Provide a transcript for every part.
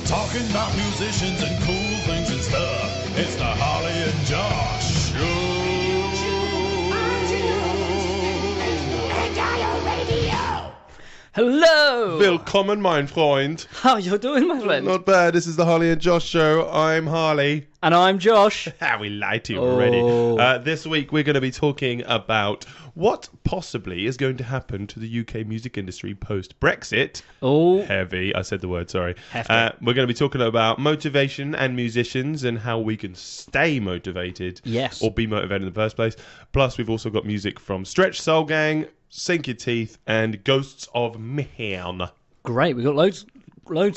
Talking about musicians and cool things and stuff. It's the Holly and Josh Show. Hello! Willkommen, mein Freund. How you doing, my friend? Not bad. This is the Harley and Josh Show. I'm Harley. And I'm Josh. We lied to you already. This week we're going to be talking about what possibly is going to happen to the UK music industry post-Brexit. Oh. Heavy. I said the word, sorry. Hefty. We're going to be talking about motivation and musicians and how we can stay motivated. Yes. Or be motivated in the first place. Plus, we've also got music from Stretch Soul Gang, Sink Your Teeth, and Ghosts of Mayhem. Great, we've got loads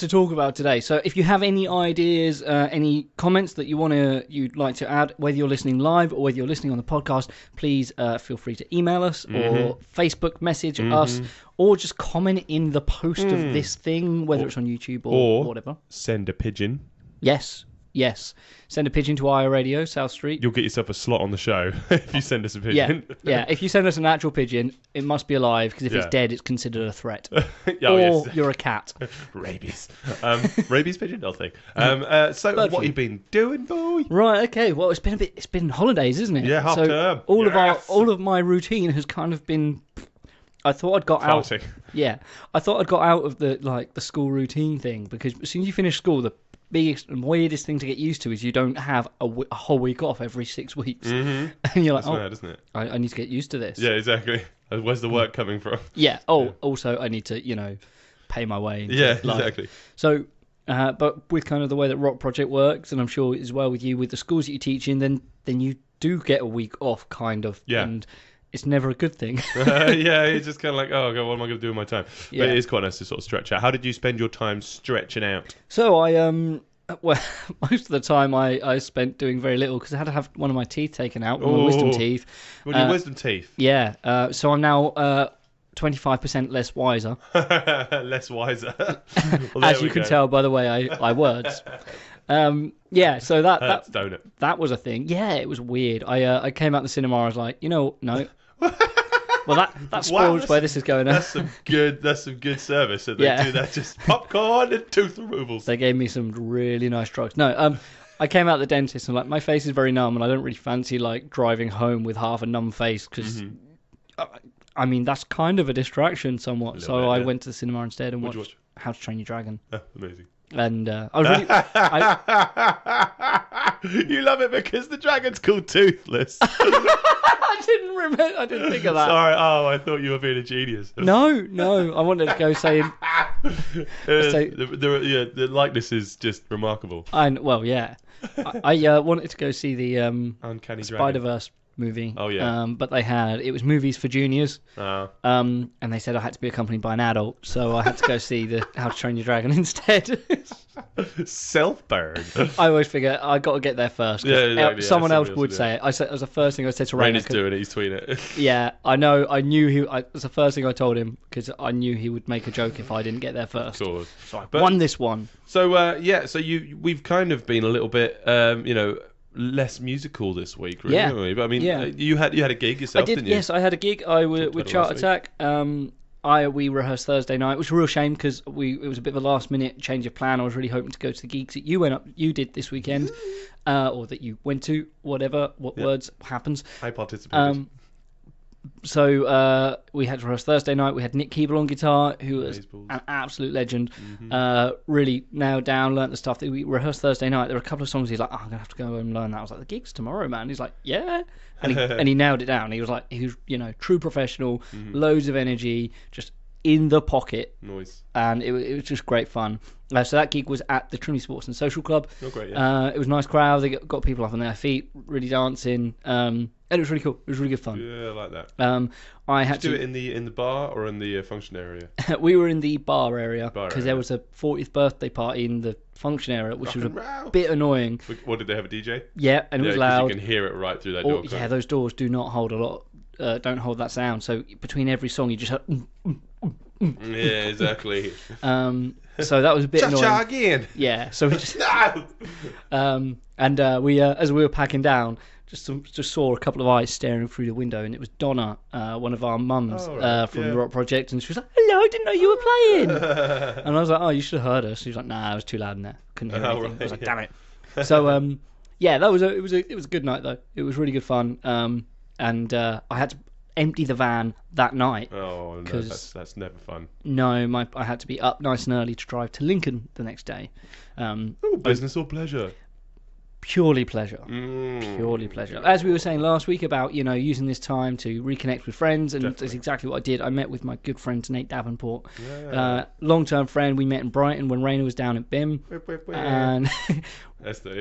to talk about today. So if you have any ideas, any comments that you'd like to add, whether you're listening live or whether you're listening on the podcast, please feel free to email us or Facebook message us, or just comment in the post of this thing, whether it's on YouTube or whatever. Send a pigeon. Yes. Send a pigeon to IO Radio, South Street. You'll get yourself a slot on the show if you send us a pigeon. Yeah. If you send us an actual pigeon, it must be alive, because if it's dead, it's considered a threat. You're a cat. Rabies. Rabies pigeon? Nothing. So what have you been doing, boy? Right. Okay. Well, it's been holidays, isn't it? Yeah, half term. All of my routine has kind of been. I thought I'd got out. Yeah, I thought I'd got out of the school routine thing, because as soon as you finish school, the biggest and weirdest thing to get used to is you don't have a whole week off every 6 weeks. And you're like, mad, isn't it? I need to get used to this. Yeah, exactly. Where's the work coming from? Yeah. Also, I need to, pay my way into life. Exactly. So, but with kind of the way that Rock Project works, and I'm sure as well with you, with the schools that you teach in, then you do get a week off, kind of. Yeah. And it's never a good thing. Yeah, it's just kind of like, oh, God, what am I going to do with my time? Yeah. But it is quite nice to sort of stretch out. How did you spend your time stretching out? So well, most of the time I spent doing very little, because I had to have one of my teeth taken out, one of my wisdom teeth. What are your wisdom teeth? Yeah. So I'm now 25% less wiser. Less wiser. Well, as you can tell by the way I words. Yeah, so that was a thing. Yeah, it was weird. I came out the cinema, I was like, no. Well, that spoils where this is going. That's some good service. So they do that, just popcorn and tooth removals. They gave me some really nice drugs. No, I came out the dentist and my face is very numb, and I don't really fancy driving home with half a numb face, because I mean that's kind of a distraction somewhat. So I went to the cinema instead and watched How to Train Your Dragon. Amazing. And I was really, you love it because the dragon's called Toothless. I didn't think of that. Sorry, I thought you were being a genius. No, I wanted to go saying. The likeness is just remarkable. I wanted to go see the Uncanny Spider-Verse movie. Oh yeah. But it was movies for juniors. And they said I had to be accompanied by an adult, so I had to go see the How to Train Your Dragon instead. Self-burn. I always figure I got to get there first. Someone else would say it. It was the first thing I said to Rainer. Rainer's doing it. He's tweeting it. Yeah, I know. I knew it was the first thing I told him, because I knew he would make a joke if I didn't get there first. Of course. So I won this one. So we've kind of been a little bit less musical this week, really, haven't we? But I mean, you had a gig yourself, didn't you? Yes, I had a gig. With Chart Attack. We rehearsed Thursday night, which was a real shame, because it was a bit of a last minute change of plan. I was really hoping to go to the gigs that you did this weekend, or that you went to, whatever words happens. I participated. So we had to rehearse Thursday night. We had Nick Keeble on guitar, who was an absolute legend. Really nailed down, learnt the stuff that we rehearsed Thursday night. There were a couple of songs he's like, I'm gonna have to go and learn that. I was like, the gig's tomorrow, man. He's like, yeah, and he nailed it down. He was true professional, loads of energy, just in the pocket. Nice. And it was just great fun. So that gig was at the Trinity Sports and Social Club. Oh, great, yeah. It was a nice crowd. They got people up on their feet, really dancing. And it was really cool. It was really good fun. Yeah, I like that. I had to do it in the bar or in the function area. We were in the bar area, because there was a 40th birthday party in the function area, which was a bit annoying. What, did they have a DJ? Yeah, and it was loud. You can hear it right through that door. Yeah, those doors do not hold a lot. Don't hold that sound. So between every song, you just heard. Yeah, exactly. So that was a bit annoying. Cha-cha again. Yeah, so we just No. we as we were packing down, just saw a couple of eyes staring through the window, and it was Donna, one of our mums from the Rock Project, and she was like, "Hello, I didn't know you were playing." And I was like, "Oh, you should have heard us." She was like, "Nah, it was too loud in there, couldn't hear anything." Right, I was like, "Damn it." So yeah, it was a good night though. It was really good fun. And I had to empty the van that night. Oh no, that's never fun. No, I had to be up nice and early to drive to Lincoln the next day. Business or pleasure? Purely pleasure. Purely pleasure. As we were saying last week about, using this time to reconnect with friends, and that's exactly what I did. I met with my good friend Nate Davenport, long-term friend. We met in Brighton when Rainer was down at BIM. And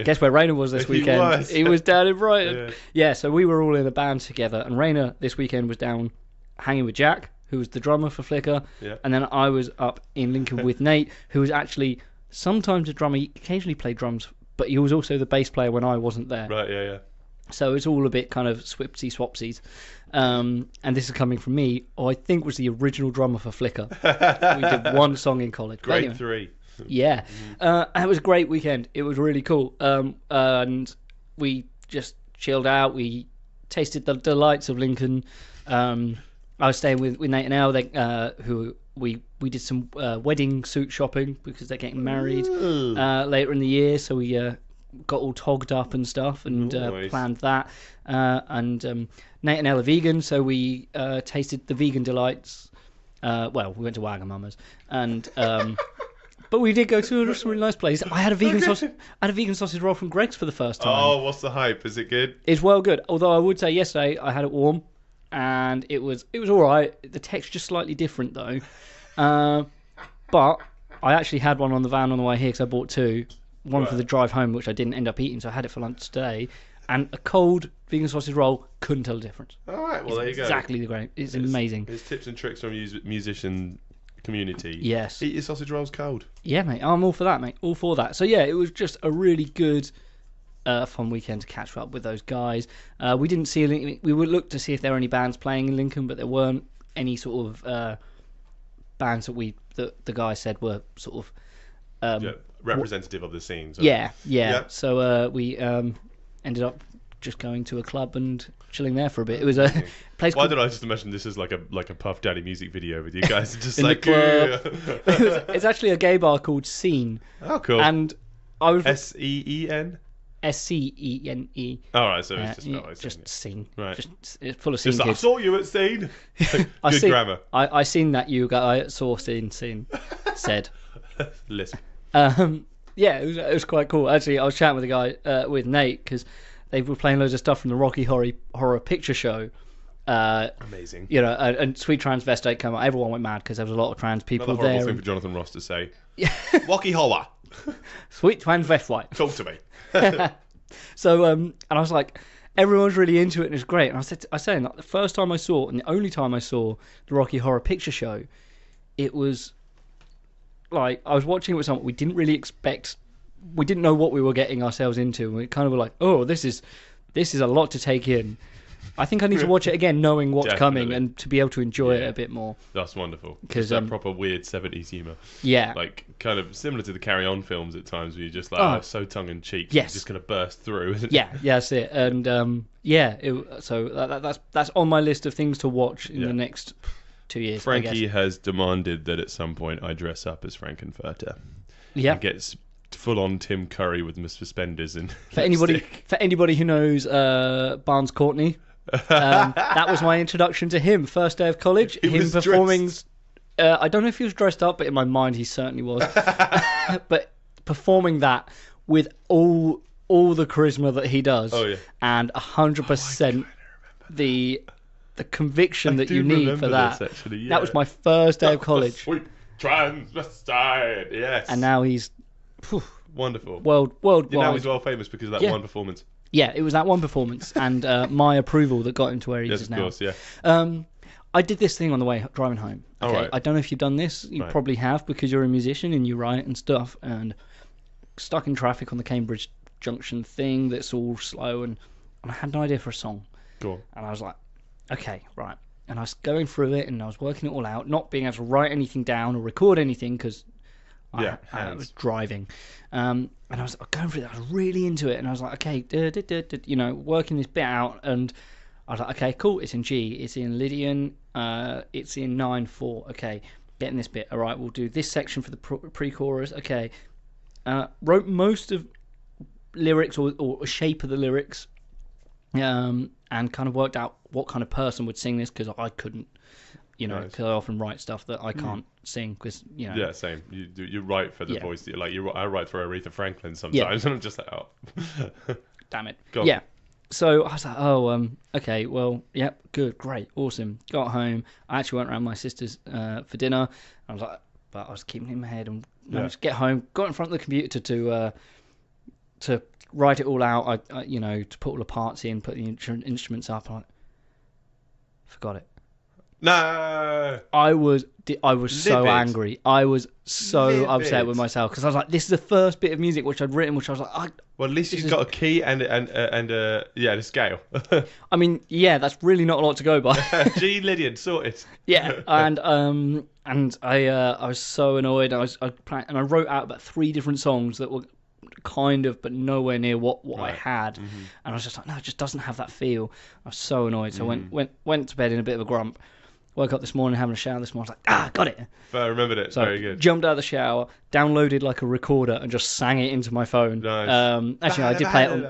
guess where Rainer was this weekend? He was down in Brighton. Yeah, so we were all in a band together, and Rainer this weekend was down hanging with Jack, who was the drummer for Flicker, and then I was up in Lincoln with Nate, who was actually sometimes a drummer. He occasionally played drums, but he was also the bass player when I wasn't there. Right, yeah. So it's all a bit kind of swipsy swapsies. And this is coming from me, who I think was the original drummer for Flicker. We did one song in college. Grade 3. Yeah. It was a great weekend. It was really cool. And we just chilled out. We tasted the delights of Lincoln. I was staying with Nate and Elle, who we did some wedding suit shopping because they're getting married later in the year. So we got all togged up and stuff and planned that. And Nate and Elle are vegan, so we tasted the vegan delights. Well, we went to Wagamama's, and but we did go to some really nice place. I had a vegan sausage. I had a vegan sausage roll from Greg's for the first time. Oh, what's the hype? Is it good? It's well good. Although I would say yesterday I had it warm, and it was all right. The texture's slightly different though. But I actually had one on the van on the way here because I bought two. One for the drive home, which I didn't end up eating, so I had it for lunch today. And a cold vegan sausage roll, couldn't tell the difference. All right, well, there you go. Exactly the great. It's amazing. It's tips and tricks from musician community. Yes. Eat your sausage rolls cold. Yeah, mate. I'm all for that, mate. All for that. So yeah, it was just a really good, fun weekend to catch up with those guys. We didn't see. We would look to see if there were any bands playing in Lincoln, but there weren't any sort of bands that the guy said were sort of representative of the scene. So. Yeah. So we ended up just going to a club and chilling there for a bit. It was a place. Why did I just imagine this as like a Puff Daddy music video with you guys just in like the club? It's actually a gay bar called Scene. Oh, cool. And I was SEEN. SCENE. All right, so it's just Scene. Right. Just it's full of Scene kids. I saw you at Scene. Good grammar. I seen that you guy saw Scene said. Lisp. Yeah, it was quite cool. Actually, I was chatting with a guy with Nate because they were playing loads of stuff from the Rocky Horror Picture Show. Amazing. And Sweet Transvestite came out. Everyone went mad because there was a lot of trans people Another horrible there. thing for Jonathan Ross to say. Rocky Horror. Sweet Transvestite. Talk to me. So, and I was like, everyone's really into it and it's great. And I said that the first time I saw, and the only time I saw the Rocky Horror Picture Show, it was like I was watching it with someone we didn't really expect. We didn't know what we were getting ourselves into, and we kind of were like, "Oh, this is a lot to take in." I think I need to watch it again, knowing what's coming, and to be able to enjoy it a bit more. That's wonderful. Because that proper weird 70s humour. Yeah. Like kind of similar to the Carry On films at times, where you're just like, so tongue in cheek. Yes. It's just going to burst through, isn't it? Yeah, that's it. And so that's on my list of things to watch in the next 2 years. Frankie has demanded that at some point I dress up as Frankenfurter. Yeah. And gets full on Tim Curry with suspenders and for anybody who knows Barnes Courtney, that was my introduction to him. First day of college, him performing. I don't know if he was dressed up, but in my mind he certainly was. But performing that with all the charisma that he does, and 100% the conviction that you need for that. That was my first day of college. Sweet transvestite, yes. And now he's wonderful. Worldwide. Now he's well famous because of that one performance. Yeah, it was that one performance and my approval that got him to where he is now. Yes, of course, yeah. I did this thing on the way driving home. Okay, right. I don't know if you've done this. You probably have because you're a musician and you write and stuff. And stuck in traffic on the Cambridge Junction thing that's all slow and I had no idea for a song. Go on. And I was like, okay, right. and I was going through it, and I was working it all out, not being able to write anything down or record anything because I was driving. And I was going through it. I was really into it, and I was like, okay, working this bit out, and I was like, okay, cool. It's in G. It's in Lydian. It's in 9/4. Okay, getting this bit. All right, we'll do this section for the pre-chorus. Okay, wrote most of lyrics or shape of the lyrics, and kind of worked out what kind of person would sing this because I couldn't. Because I often write stuff that I can't sing because Yeah, same. You write for the voice. I write for Aretha Franklin sometimes, and I'm just like, oh, damn it. Go on. Yeah. So I was like, okay, well, yep, good, great, awesome. Got home. I actually went around my sister's for dinner. I was like, but I was keeping it in my head and managed to get home. Got in front of the computer to write it all out. I to put all the parts in, put the instruments up. I forgot it. No, I was so angry. I was so upset with myself because I was like, this is the first bit of music which I'd written, which I was like, well, at least you've got a key and a scale. I mean, yeah, that's really not a lot to go by. G Lydian sorted. Yeah, and I was so annoyed. I wrote out about 3 different songs that were kind of, but nowhere near what I had, and I was just like, no, it just doesn't have that feel. I was so annoyed. So I went to bed in a bit of a grump. Woke up this morning, having a shower this morning. I was like, got it. But I remembered it. So very good. Jumped out of the shower, downloaded like a recorder, and just sang it into my phone. Nice. Actually, I did play it on.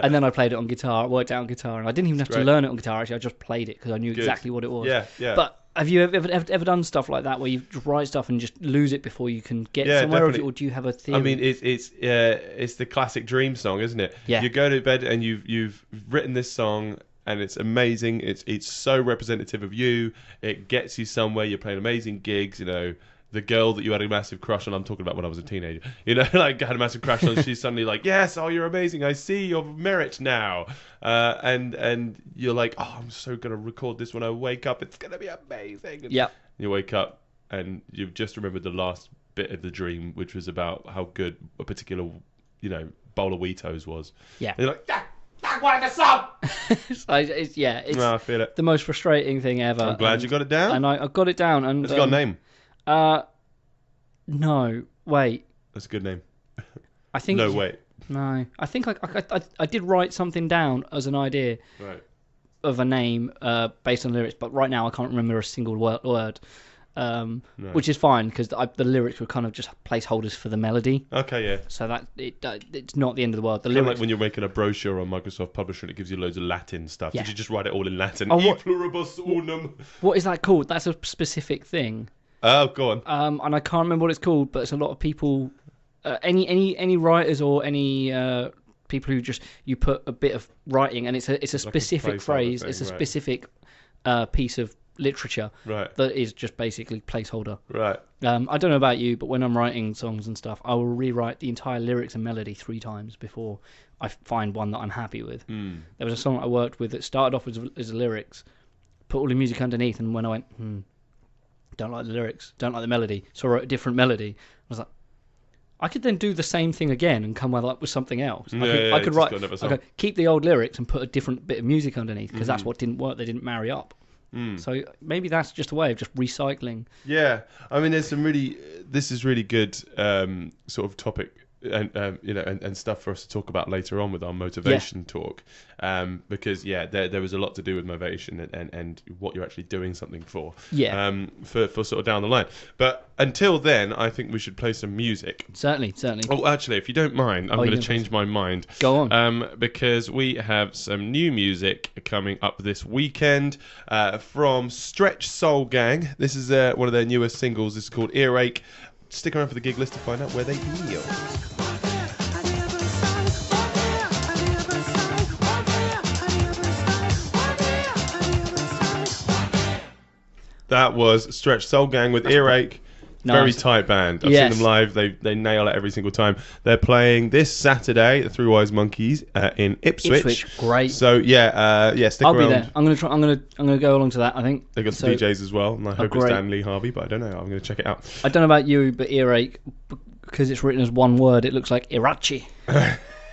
And then I played it on guitar. Worked out on guitar, and I didn't even have to learn it on guitar. Actually, I just played it because I knew exactly what it was. Yeah. But have you ever done stuff like that where you just write stuff and just lose it before you can get somewhere, or do you have a theory? I mean, it's the classic dream song, isn't it? Yeah. You go to bed and you've written this song. And it's amazing. It's so representative of you. It gets you somewhere. You're playing amazing gigs. The girl that you had a massive crush on. I'm talking about when I was a teenager. Like I had a massive crush on. She's suddenly like, yes, oh, you're amazing. I see your merit now. And you're like, oh, I'm so gonna record this when I wake up. It's gonna be amazing. Yeah. You wake up and you've just remembered the last bit of the dream, which was about how good a particular, bowl of Wheatos was. Yeah. And you're like, yeah. I wanted the song. It's I feel it. The most frustrating thing ever. I'm glad you got it down. And I got it down. And it's got a name. No, wait. That's a good name. I think. No, wait. No, I think I did write something down as an idea of a name based on lyrics, but right now I can't remember a single word. Which is fine because the lyrics were kind of just placeholders for the melody. Okay, yeah. So that it's not the end of the world. The lyrics, like when you're making a brochure on Microsoft Publisher and it gives you loads of Latin stuff. Yeah. Did you just write it all in Latin? E pluribus unum. What is that called? That's a specific thing. Oh, go on. And I can't remember what it's called, but it's a lot of people. Any writers or any people who just you put a bit of writing and it's a specific phrase. It's a specific piece of literature that is just basically placeholder. Right. I don't know about you, but when I'm writing songs and stuff, I will rewrite the entire lyrics and melody 3 times before I find one that I'm happy with. There was a song I worked with that started off as the lyrics, put all the music underneath, and when I went, don't like the lyrics, don't like the melody, so I wrote a different melody. I was like, I could then do the same thing again and come up with something else. I could write, keep the old lyrics and put a different bit of music underneath because that's what didn't work. They didn't marry up. So maybe that's just a way of just recycling. Yeah, I mean, this is really good sort of topic and stuff for us to talk about later on with our motivation talk, because there was a lot to do with motivation and what you're actually doing something for. For sort of down the line. But until then, I think we should play some music. Certainly. Oh, actually, if you don't mind, I'm going to change my mind. Go on. Because we have some new music coming up this weekend from Stretch Soul Gang. This is one of their newest singles. This is called Earache. Stick around for the gig list to find out where they heal. That was Stretch Soul Gang with Earache. Nice. Very tight band. I've seen them live. They nail it every single time. They're playing this Saturday, the Three Wise Monkeys in Ipswich. Great. So stick around. I'll be there. I'm gonna go along to that. I think they got some DJs as well, and I hope it's Dan Lee Harvey, but I don't know. I'm gonna check it out. I don't know about you, but Earache, because it's written as one word, it looks like Irachi.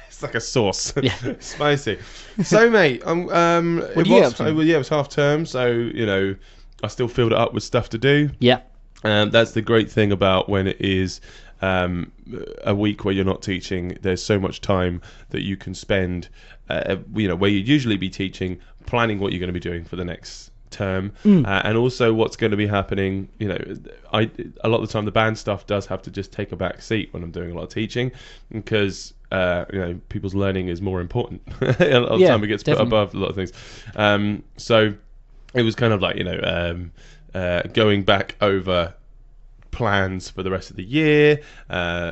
It's like a sauce. Yeah. Spicy. So, mate, What are you up to? it was half term, so, I still filled it up with stuff to do. Yeah. That's the great thing about when it is a week where you're not teaching. There's so much time that you can spend, where you'd usually be teaching, planning what you're going to be doing for the next term, and also what's going to be happening. A lot of the time the band stuff does have to just take a back seat when I'm doing a lot of teaching, because people's learning is more important. A lot of the time it gets put above a lot of things. So it was kind of like going back over plans for the rest of the year,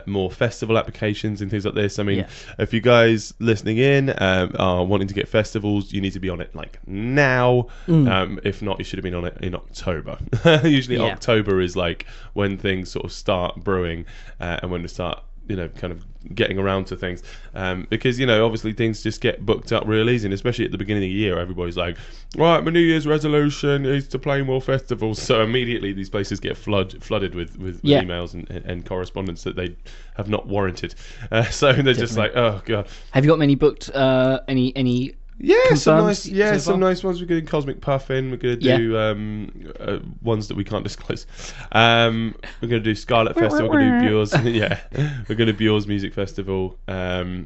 more festival applications and things like this. I mean, if you guys listening in are wanting to get festivals, you need to be on it like now. If not, you should have been on it in October. Usually October is like when things sort of start brewing, and when they start kind of getting around to things, because obviously things just get booked up real easy, and especially at the beginning of the year, everybody's like, right, my New Year's resolution is to play more festivals. So immediately these places get flooded with emails and correspondence that they have not warranted. So they're just like, oh god. Have you got many booked? Any? Yeah, some nice ones. We're going to Cosmic Puffin. We're going to do ones that we can't disclose. We're going to do Scarlet Festival. We're going to do Bures. We're going to Bures Music Festival. And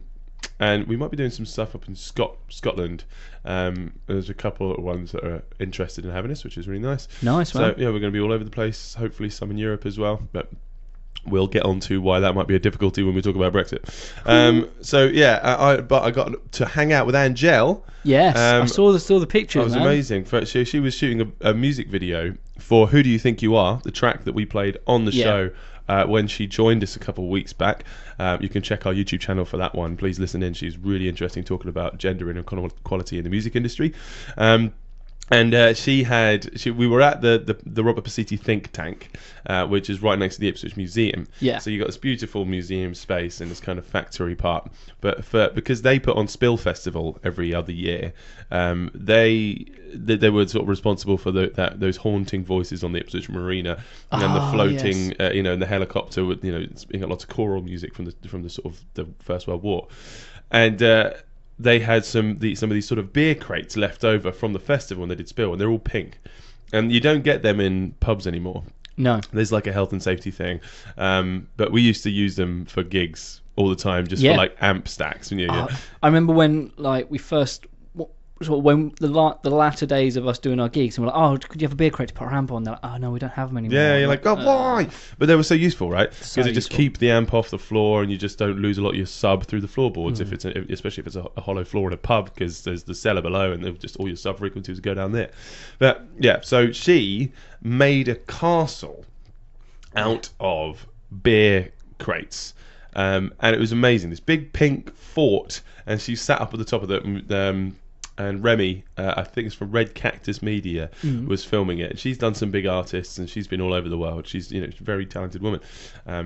we might be doing some stuff up in Scotland. There's a couple of ones that are interested in having us, which is really nice. Nice, man. So we're going to be all over the place. Hopefully some in Europe as well. But we'll get on to why that might be a difficulty when we talk about Brexit. But I got to hang out with Angel. Yes, I saw the pictures. It was amazing. She was shooting a music video for "Who Do You Think You Are," the track that we played on the show when she joined us a couple of weeks back. You can check our YouTube channel for that one. Please listen in. She's really interesting, talking about gender and equality in the music industry. And we were at the Robert Pacitti think tank, which is right next to the Ipswich Museum. Yeah. So you got this beautiful museum space and this kind of factory part. But because they put on Spill Festival every other year, they were sort of responsible for those haunting voices on the Ipswich Marina, and the floating, and the helicopter with being a lot of choral music from the sort of the First World War, and. They had some of these sort of beer crates left over from the festival when they did Spill, and they're all pink, and you don't get them in pubs anymore. No, there's like a health and safety thing, but we used to use them for gigs all the time, just for like amp stacks. I remember when we first. When the latter days of us doing our gigs, and we're like, oh, could you have a beer crate to put our amp on? They're like, oh no, we don't have them anymore. Yeah, you're like, oh, why? But they were so useful, right? Because they just keep the amp off the floor, and you just don't lose a lot of your sub through the floorboards especially if it's a hollow floor in a pub, because there's the cellar below, and just all your sub frequencies go down there. But so she made a castle out of beer crates, and it was amazing. This big pink fort, and she sat up at the top of it. And Remy, I think it's from Red Cactus Media, was filming it. She's done some big artists, and she's been all over the world. She's a very talented woman.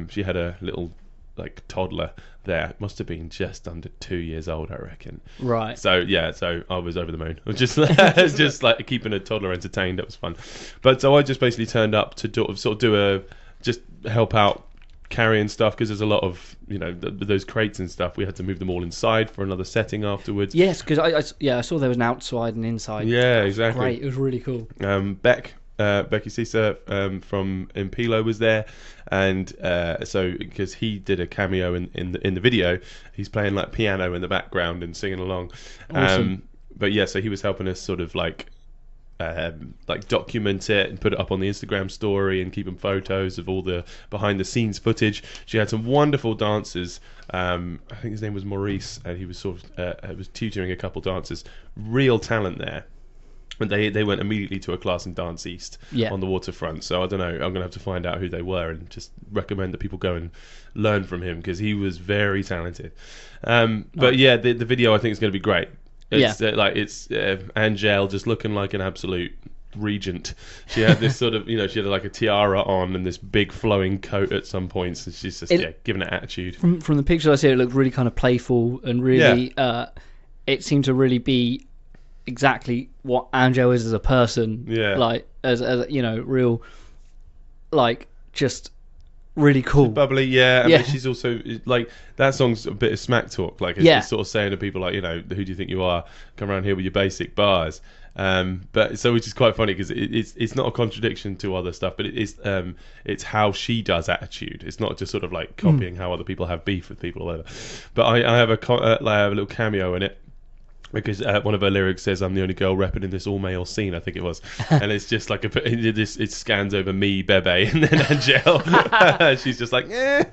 She had a little toddler there. It must have been just under 2 years old, I reckon. Right. So I was over the moon. Just like keeping a toddler entertained. That was fun. But so I just basically turned up to just help out, carrying stuff, because there's a lot of those crates and stuff. We had to move them all inside for another setting afterwards. Yes, because I saw there was an outside and inside. Yeah, exactly. Great, it was really cool. Becky Cisa from Impilo was there, and so because he did a cameo in the video, he's playing like piano in the background and singing along. Awesome. So he was helping us sort of like document it and put it up on the Instagram story and keeping photos of all the behind the scenes footage. She had some wonderful dancers. I think his name was Maurice, and he was sort of was tutoring a couple dancers. Real talent there. And they went immediately to a class in Dance East on the waterfront. So I don't know, I'm going to have to find out who they were and just recommend that people go and learn from him, because he was very talented. But yeah, the video I think is going to be great. It's it's Angel just looking like an absolute regent. She had this sort of, she had like a tiara on and this big flowing coat at some points, and she's just giving it attitude. From the pictures I see, it looked really kind of playful and really. It seemed to really be exactly what Angel is as a person. Yeah. Like as real, like just really cool. Bubbly, yeah. Yeah. But she's also like, that song's a bit of smack talk. Like, it's sort of saying to people like, you know, who do you think you are? Come around here with your basic bars. But so, which is quite funny because it's not a contradiction to other stuff, but it's how she does attitude. It's not just sort of like copying how other people have beef with people or whatever. But I have a little cameo in it. Because one of her lyrics says, "I'm the only girl rapping in this all-male scene," I think it was, and it's just like it scans over me, Bebe, and then Angel. She's just like, "Yeah."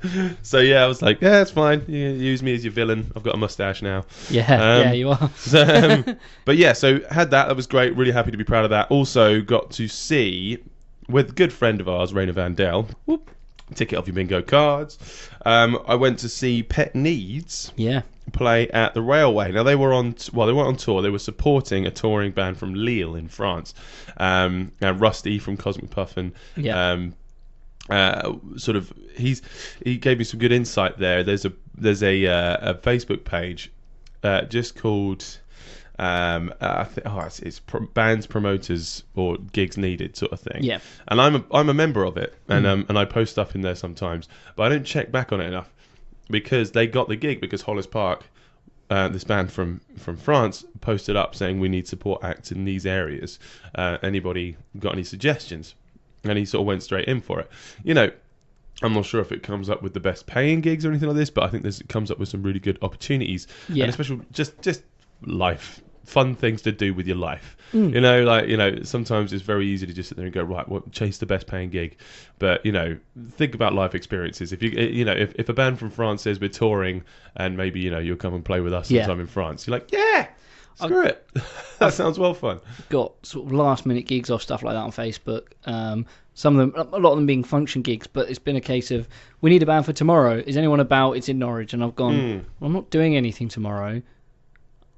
So yeah, I was like, "Yeah, it's fine. You use me as your villain. I've got a mustache now." Yeah, you are. But yeah, so had that. That was great. Really happy to be proud of that. Also got to see with a good friend of ours, Raina Vandell. Whoop, ticket off your bingo cards. I went to see Pet Needs. Yeah. Play at the Railway. Now they were on. Well, they weren't on tour. They were supporting a touring band from Lille in France. And Rusty from Cosmic Puffin. Yeah. Sort of. He gave me some good insight there. There's a Facebook page, just called. It's bands promoters or gigs needed sort of thing. Yeah. And I'm a member of it, and I post stuff in there sometimes, but I don't check back on it enough. Because they got the gig because Hollis Park, this band from France, posted up saying we need support acts in these areas. Anybody got any suggestions? And he sort of went straight in for it. You know, I'm not sure if it comes up with the best paying gigs or anything like this, but I think it comes up with some really good opportunities. Yeah. And especially just life, fun things to do with your life. You know, like, you know, sometimes it's very easy to just sit there and go, right, well, chase the best paying gig. But, you know, think about life experiences. If if a band from France says we're touring and maybe, you know, you'll come and play with us sometime in France, you're like, yeah, screw it. That sounds well fun. Got sort of last minute gigs off stuff like that on Facebook. Some of them, a lot of them being function gigs, but it's been a case of, we need a band for tomorrow. Is anyone about? It's in Norwich. And I've gone, well, I'm not doing anything tomorrow.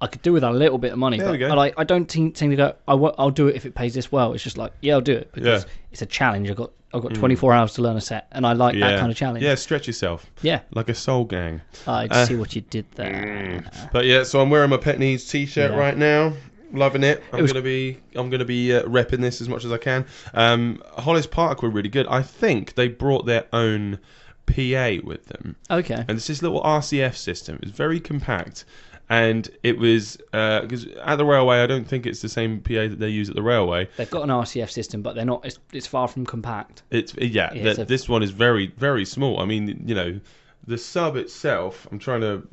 I could do with a little bit of money, but I don't think to go, I'll do it if it pays this well. It's just like, yeah, I'll do it because it's a challenge. I've got 24 hours to learn a set, and I like that kind of challenge. Yeah, stretch yourself. Yeah. Like a soul gang. I see what you did there. But yeah, so I'm wearing my Pet Needs t-shirt right now. Loving it. I'm gonna be repping this as much as I can. Hollis Park were really good. I think they brought their own PA with them. Okay. And it's this little RCF system. It's very compact. And it was because at the Railway, I don't think it's the same PA that they use at the Railway. They've got an RCF system, but they're not. It's far from compact. This one is very, very small. I mean, you know, the sub itself. I'm trying to.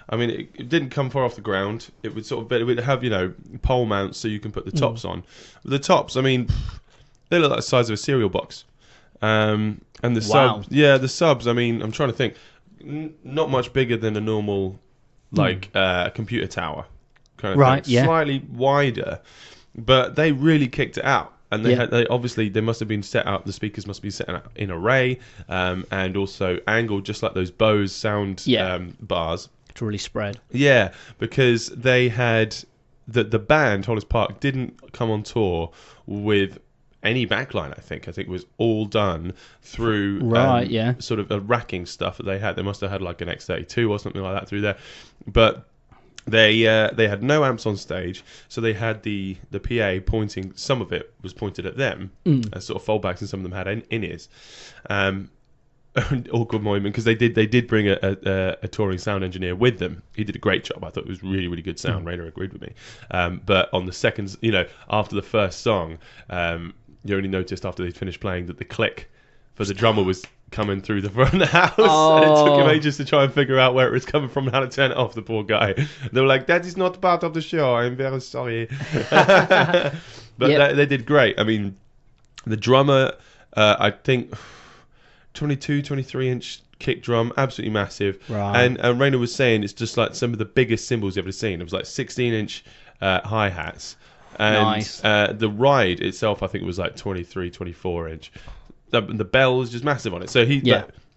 I mean, it didn't come far off the ground. It would it would have, you know, pole mounts so you can put the tops on. The tops, I mean, they look like the size of a cereal box. And the subs, the subs. I mean, I'm trying to think. Not much bigger than a normal. Like a computer tower kind of thing. Slightly wider, but they really kicked it out, and they must have been set out. The speakers must be set out in array, and also angled just like those Bose sound bars to really spread. Yeah, because they had the band Hollis Park didn't come on tour with any backline. I think it was all done through sort of a racking stuff that they had. They must have had like an X32 or something like that through there, but they had no amps on stage, so they had the PA pointing. Some of it was pointed at them as sort of fallbacks, and some of them had in-ears. Awkward moment because they did bring a touring sound engineer with them. He did a great job. I thought it was really, really good sound. Rainer agreed with me. But on the second, you know, after the first song, you only noticed after they finished playing that the click for the drummer was coming through the front of the house. And it took him ages to try and figure out where it was coming from and how to turn it off, the poor guy. They were like, that is not part of the show. I'm very sorry. But they did great. I mean, the drummer, I think 22, 23-inch kick drum, absolutely massive. Right. And Rainer was saying it's just like some of the biggest cymbals you've ever seen. It was like 16-inch hi-hats. And the ride itself, I think, was like 23, 24-inch. The bell was just massive on it. So he,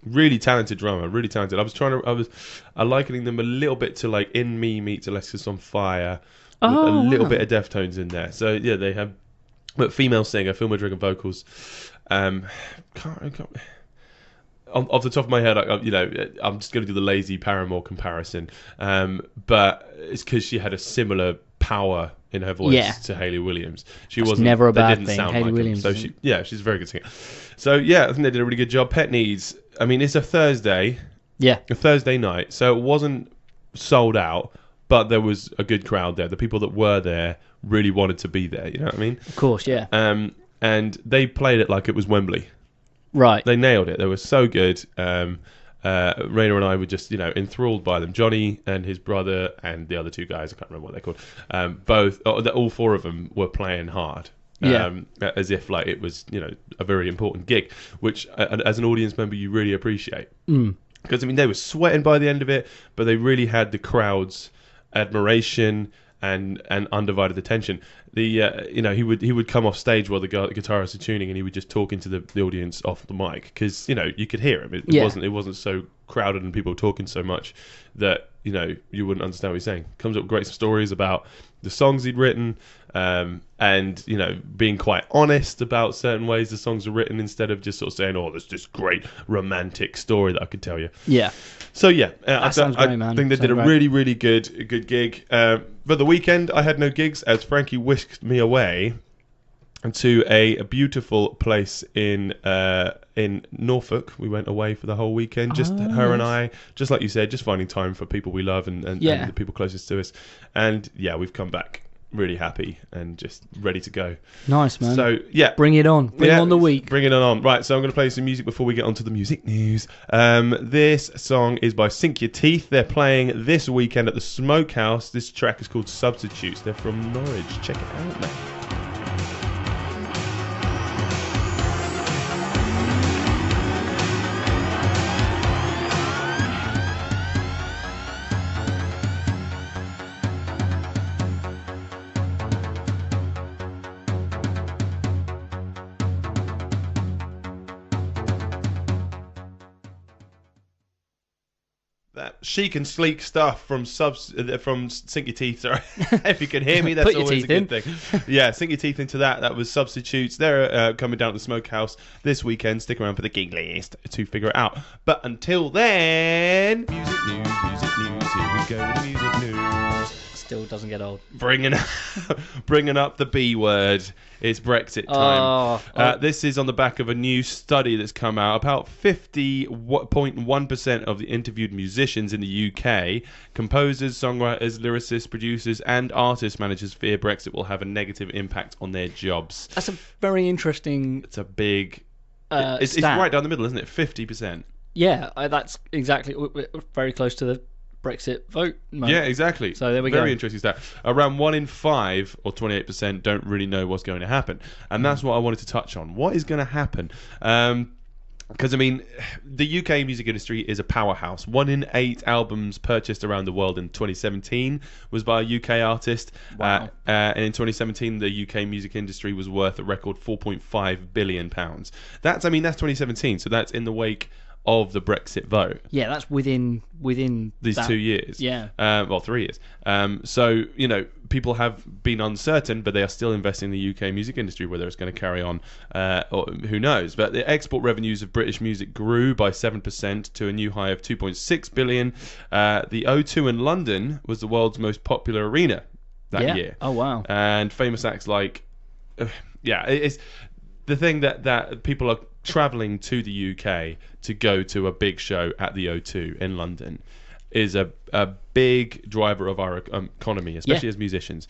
really talented drummer, really talented. I was likening them a little bit to like In Me meets Alexis on Fire, with a little bit of Deftones in there. So yeah, they have, but female singer, female-driven vocals. Off the top of my head, I'm just going to do the lazy Paramore comparison. But it's because she had a similar power in her voice Yeah. to Hayley Williams. She That's wasn't never a they bad didn't thing. sound Hayley like Williams them. So isn't- she's a very good singer. So yeah, I think they did a really good job. Pet Needs. I mean, it's a Thursday night, so it wasn't sold out, but there was a good crowd there. The people that were there really wanted to be there. You know what I mean? Of course, yeah. And they played it like it was Wembley. Right. They nailed it. They were so good. Raina and I were just, enthralled by them. Johnny and his brother and the other two guys, I can't remember what they're called. All four of them were playing hard. As if like it was, a very important gig, which as an audience member you really appreciate. Because they were sweating by the end of it, but they really had the crowd's admiration and undivided attention. He would come off stage while the guitarists are tuning, and he would just talk into the audience off the mic because you could hear him. It wasn't so crowded and people talking so much that you wouldn't understand what he's saying. Comes up with great stories about the songs he'd written, and being quite honest about certain ways the songs are written instead of just sort of saying, "Oh, there's this great romantic story that I could tell you." Yeah. So yeah, That sounds great, man. think they did a Sounds really, really good gig. For the weekend, I had no gigs as Frankie whisked me away to a beautiful place in Norfolk. We went away for the whole weekend, just her and I, just like you said, just finding time for people we love and the people closest to us. And yeah, we've come back really happy and just ready to go. Nice, man. So yeah, bring it on. Bring on the week. Bring it on. Right, so I'm going to play some music before we get onto the music news. This song is by Sink Your Teeth. They're playing this weekend at the Smokehouse. This track is called Substitutes. They're from Norwich. Check it out, mate. Chic and sleek stuff from Sink Your Teeth. Sorry, if you can hear me, that's always a good thing. Yeah, Sink Your Teeth into that. That was Substitutes. They're coming down to the Smokehouse this weekend. Stick around for the gig list to figure it out. But until then, music news. Here we go with the music news. Still doesn't get old. Bringing up the B word. It's Brexit time. This is on the back of a new study that's come out. About 50.1% of the interviewed musicians in the UK, composers, songwriters, lyricists, producers, and artist managers fear Brexit will have a negative impact on their jobs. That's a very interesting. It's a big. It's right down the middle, isn't it? 50%. Yeah, that's exactly very close to the Brexit vote. Yeah, exactly. So there we go. Very interesting stat. Around 1 in 5, or 28%, don't really know what's going to happen. And that's what I wanted to touch on. What is going to happen? Because, the UK music industry is a powerhouse. 1 in 8 albums purchased around the world in 2017 was by a UK artist. Wow. And in 2017, the UK music industry was worth a record £4.5 billion. That's 2017, so that's in the wake of the Brexit vote. Yeah, that's within these 2 years. Yeah. 3 years. So, people have been uncertain, but they are still investing in the UK music industry, whether it's going to carry on, or who knows. But the export revenues of British music grew by 7% to a new high of 2.6 billion. The O2 in London was the world's most popular arena that year. Oh, wow. And famous acts like... it's the thing that people are travelling to the UK to go to a big show at the O2 in London is a big driver of our economy, especially as musicians.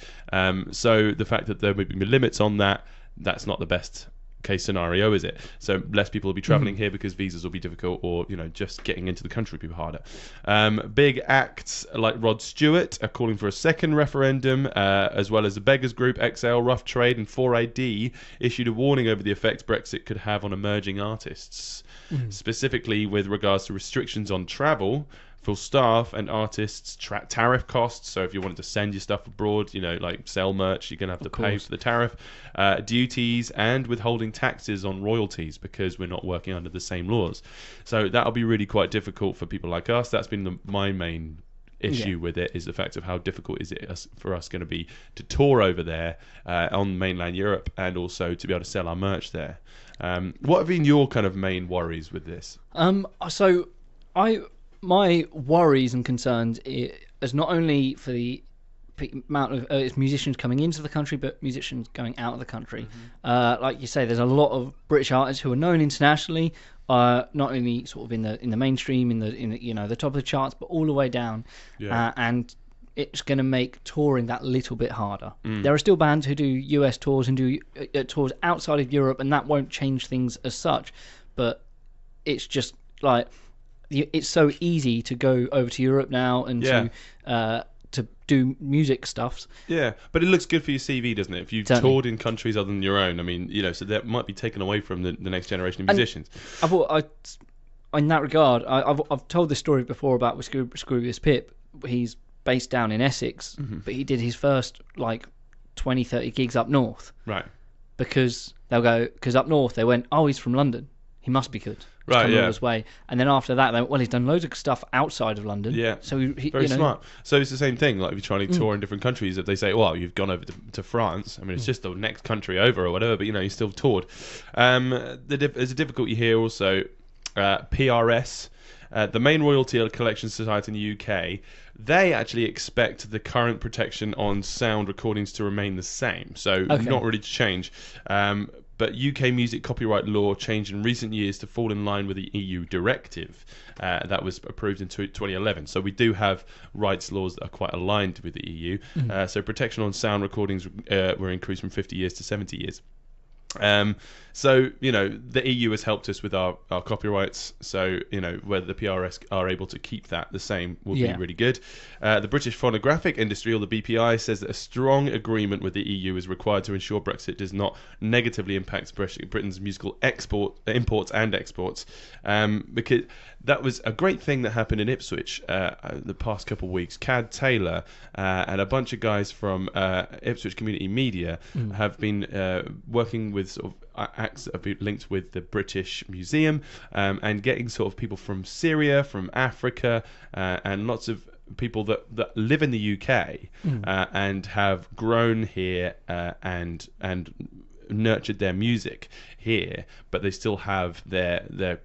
So the fact that there may be limits on that's not the best case scenario, is it? So less people will be travelling here because visas will be difficult, or just getting into the country will be harder. Big acts like Rod Stewart are calling for a second referendum, as well as the Beggars Group, XL, Rough Trade, and 4AD issued a warning over the effect Brexit could have on emerging artists, specifically with regards to restrictions on travel for staff and artists, tariff costs. So if you wanted to send your stuff abroad, like sell merch, you're going to have to pay for the tariff, duties, and withholding taxes on royalties because we're not working under the same laws. So that'll be really quite difficult for people like us. That's been my main issue with it, is the fact of how difficult is it for us going to be to tour over there on mainland Europe, and also to be able to sell our merch there. What have been your kind of main worries with this? My worries and concerns is not only for the amount of it's musicians coming into the country, but musicians going out of the country. Like you say, there's a lot of British artists who are known internationally, not only sort of in the mainstream, in the the top of the charts, but all the way down. And it's going to make touring that little bit harder. There are still bands who do US tours and do tours outside of Europe, and that won't change things as such. But it's just like it's so easy to go over to Europe now and to do music stuffs. Yeah, but it looks good for your CV, doesn't it? If you've toured in countries other than your own, I mean, so that might be taken away from the next generation of musicians. In that regard, I've told this story before about with Scroobius Pip. He's based down in Essex, but he did his first 20, 30 gigs up north. Right. Because up north they went, oh, he's from London, he must be good. Right, all this way. And then after that, they went, well, he's done loads of stuff outside of London. Yeah. So he very smart. So it's the same thing. Like if you're trying to tour in different countries, if they say, well, you've gone over to France. I mean, it's just the next country over or whatever, but you still toured. There's a difficulty here also. PRS, the main royalty collection society in the UK, they actually expect the current protection on sound recordings to remain the same. So not really to change. But UK music copyright law changed in recent years to fall in line with the EU directive that was approved in 2011. So we do have rights laws that are quite aligned with the EU. So protection on sound recordings were increased from 50 years to 70 years. So the EU has helped us with our copyrights, so whether the PRS are able to keep that the same will be really good. The British phonographic industry, or the BPI, says that a strong agreement with the EU is required to ensure Brexit does not negatively impact Britain's musical imports and exports, because that was a great thing that happened in Ipswich the past couple of weeks. Cad Taylor and a bunch of guys from Ipswich Community Media have been working with sort of acts that have been linked with the British Museum, and getting sort of people from Syria, from Africa, and lots of people that live in the UK and have grown here and nurtured their music here, but they still have their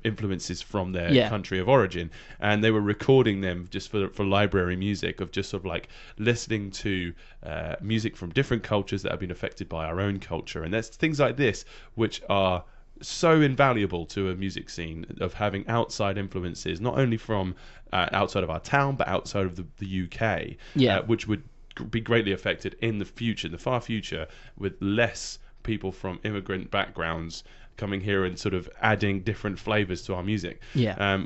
influences from their country of origin, and they were recording them just for library music, of just sort of like listening to music from different cultures that have been affected by our own culture. And that's things like this which are so invaluable to a music scene, of having outside influences, not only from outside of our town but outside of the UK, which would be greatly affected in the future, the far future, with less people from immigrant backgrounds coming here and sort of adding different flavors to our music,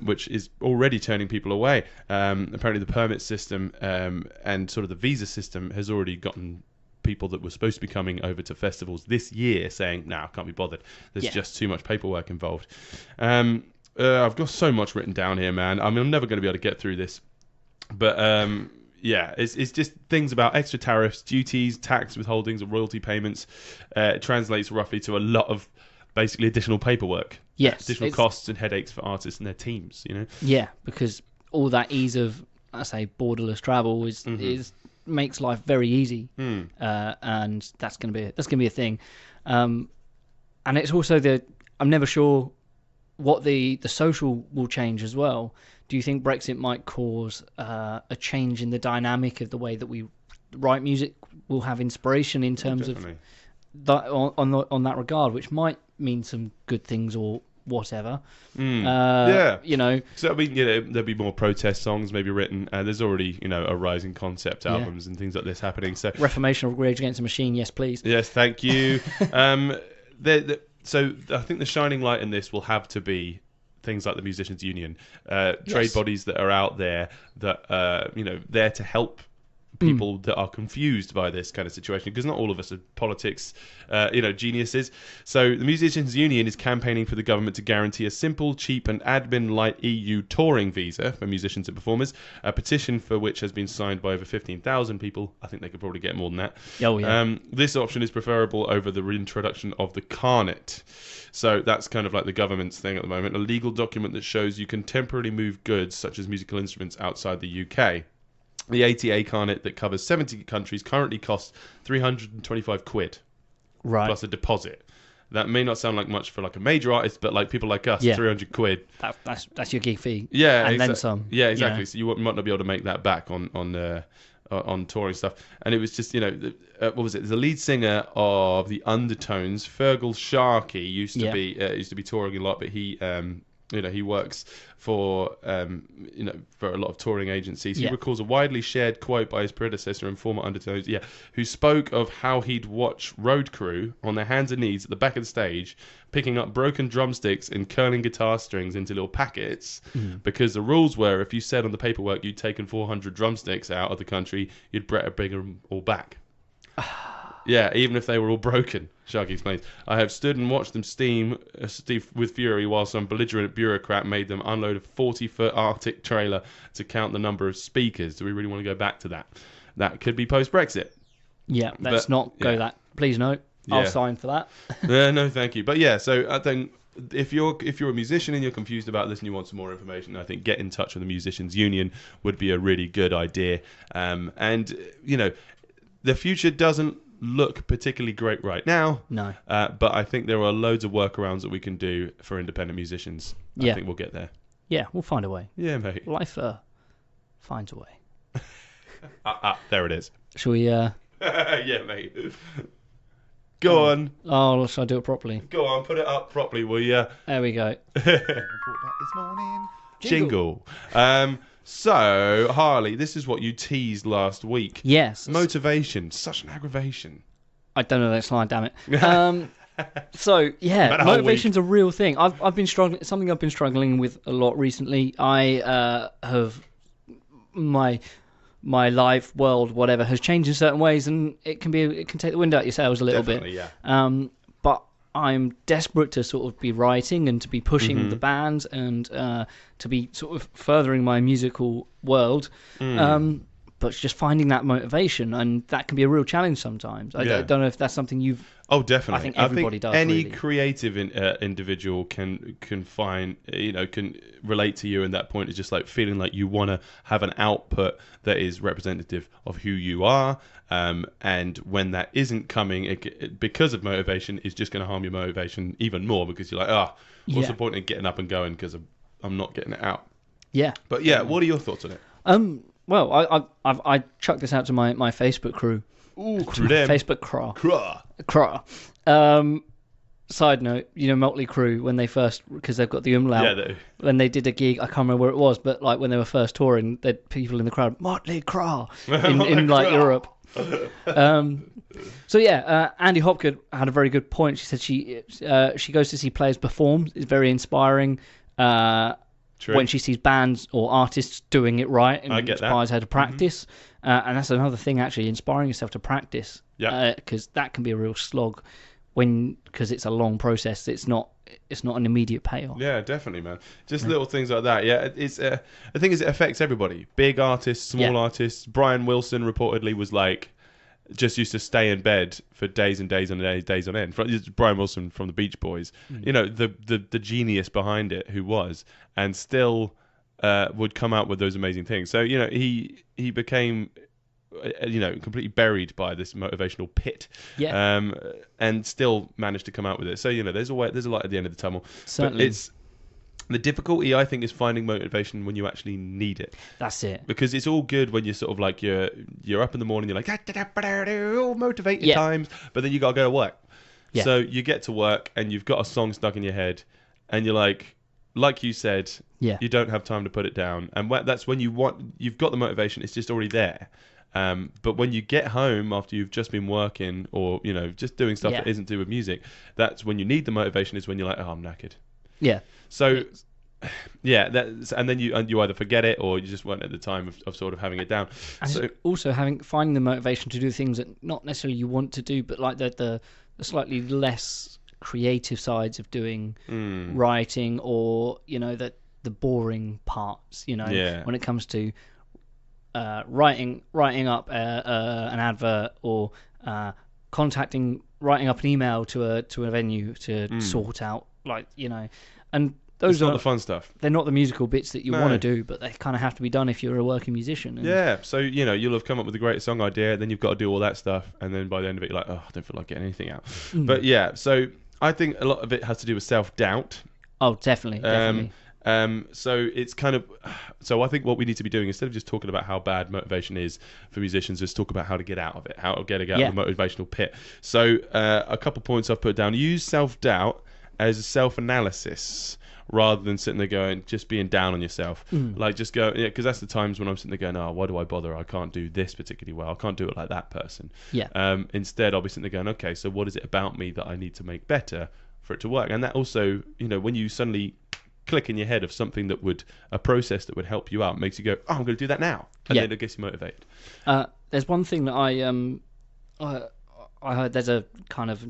which is already turning people away. Apparently the permit system and sort of the visa system has already gotten people that were supposed to be coming over to festivals this year saying, no, I can't be bothered, there's just too much paperwork involved. I've got so much written down here, man. I mean, I'm never going to be able to get through this, but it's just things about extra tariffs, duties, tax withholdings, and royalty payments. It translates roughly to a lot of basically additional paperwork, additional costs and headaches for artists and their teams. Yeah, because all that ease of, I say, borderless travel is makes life very easy, and that's gonna be a thing. And it's also I'm never sure what the social will change as well. Do you think Brexit might cause a change in the dynamic of the way that we write music? Will have inspiration in terms of that on that regard, which might mean some good things or whatever. So I mean, there'll be more protest songs maybe written. There's already a rising concept albums and things like this happening. So Reformation of Rage Against the Machine, yes please. Yes, thank you. So I think the shining light in this will have to be things like the Musicians Union, trade bodies that are out there that there to help people that are confused by this kind of situation, because not all of us are politics geniuses. So the Musicians Union is campaigning for the government to guarantee a simple, cheap and admin light EU touring visa for musicians and performers, a petition for which has been signed by over 15,000 people. I think they could probably get more than that. This option is preferable over the reintroduction of the Carnet. So that's kind of like the government's thing at the moment, a legal document that shows you can temporarily move goods such as musical instruments outside the UK. The ATA Carnet that covers 70 countries currently costs 325 quid, plus a deposit. That may not sound like much for like a major artist, but like people like us, 300 quid. That's your gig fee. Yeah, and then some. Yeah, exactly. So you might not be able to make that back on on touring stuff, and it was just what was it? The lead singer of the Undertones, Fergal Sharkey, used to be touring a lot, but he he works for for a lot of touring agencies. He recalls a widely shared quote by his predecessor and former Undertones, who spoke of how he'd watch road crew on their hands and knees at the back of the stage, picking up broken drumsticks and curling guitar strings into little packets, because the rules were, if you said on the paperwork you'd taken 400 drumsticks out of the country, you'd better bring them all back. Yeah, even if they were all broken, Sharkey explains. I have stood and watched them steam with fury while some belligerent bureaucrat made them unload a 40-foot Arctic trailer to count the number of speakers. Do we really want to go back to that? That could be post-Brexit. Yeah, let's not go that. Please no. I'll sign for that. No, thank you. But yeah, so I think if you're a musician and you're confused about this and you want some more information, I think get in touch with the Musicians Union would be a really good idea. And the future doesn't look particularly great right now. No. But I think there are loads of workarounds that we can do for independent musicians. I think we'll get there. Yeah, we'll find a way. Yeah, mate. Life finds a way. There it is. Shall we... Yeah, mate. Go on. Oh, shall I do it properly? Go on, put it up properly, will you? There we go. This morning. Jingle. So, Harley, this is what you teased last week. Yes. Motivation. Such an aggravation. I don't know the next line, damn it. So, yeah, motivation's a real thing. I've been struggling. Something I've been struggling with a lot recently. I have... My life, world, whatever, has changed in certain ways, and it can take the wind out your sails a little bit. Yeah. But I'm desperate to sort of be writing and to be pushing the bands and to be sort of furthering my musical world. But just finding that motivation, and that can be a real challenge sometimes. I don't know if that's something you've... Oh, definitely. I think everybody does. Any really. creative individual can find, can relate to you. And that point is just like feeling like you want to have an output that is representative of who you are. And when that isn't coming, because of motivation, is just going to harm your motivation even more, because you're like, what's the point in getting up and going because I'm not getting it out? Yeah. But yeah, what are your thoughts on it? Well, I chucked this out to my Facebook crew. Ooh, Facebook craw. Side note, Motley Crue, when they first, because they've got the umlaut, when they did a gig, I can't remember where it was, but like when they were first touring, they had people in the crowd, Motley Crue, in like Europe. So yeah, Andy Hopgood had a very good point. She said she goes to see players perform. It's very inspiring. When she sees bands or artists doing it right, and it inspires her to practice. And that's another thing, actually, inspiring yourself to practice. Yeah. Because that can be a real slog because it's a long process. It's not an immediate payoff. Yeah, definitely, man. Just little things like that. Yeah, it's the thing is, it affects everybody. Big artists, small artists. Brian Wilson reportedly was like, just used to stay in bed for days and days and days on end. Brian Wilson from the Beach Boys, the genius behind it, who was, and still would come out with those amazing things. So he became completely buried by this motivational pit, and still managed to come out with it. So there's a light at the end of the tunnel. Certainly. But it's the difficulty, I think, is finding motivation when you actually need it. That's it. Because it's all good when you're sort of like you're up in the morning, you're like all motivated times, but then you gotta go to work. Yeah. So you get to work and you've got a song stuck in your head, and you're like you said, you don't have time to put it down, and that's when you've got the motivation. It's just already there. But when you get home after you've just been working or just doing stuff that isn't to do with music, that's when you need the motivation. Is when you're like, I'm knackered. Yeah. So, and then you either forget it or you just weren't at the time of sort of having it down. And so also finding the motivation to do things that not necessarily you want to do, but like the slightly less creative sides of doing writing, or the boring parts. When it comes to writing up an advert, or writing up an email to a venue to sort out, and those are not the fun stuff. They're not the musical bits that you want to do, but they kind of have to be done if you're a working musician. So you'll have come up with a great song idea, then you've got to do all that stuff, and then by the end of it, you're like, I don't feel like getting anything out. But so I think a lot of it has to do with self-doubt. Oh, definitely. So it's kind of, so I think what we need to be doing, instead of just talking about how bad motivation is for musicians, is talk about how to get out of it, how to get out of the motivational pit. So a couple points I've put down: use self-doubt as a self-analysis rather than sitting there going, just being down on yourself. Like, just go, yeah, because that's the times when I'm sitting there going, oh, why do I bother? I can't do this particularly well. I can't do it like that person. Instead, I'll be sitting there going, okay, so what is it about me that I need to make better for it to work? And that also, when you suddenly click in your head of something that would, a process that would help you out, makes you go, oh, I'm going to do that now. And then it gets you motivated. There's one thing that I heard, there's a kind of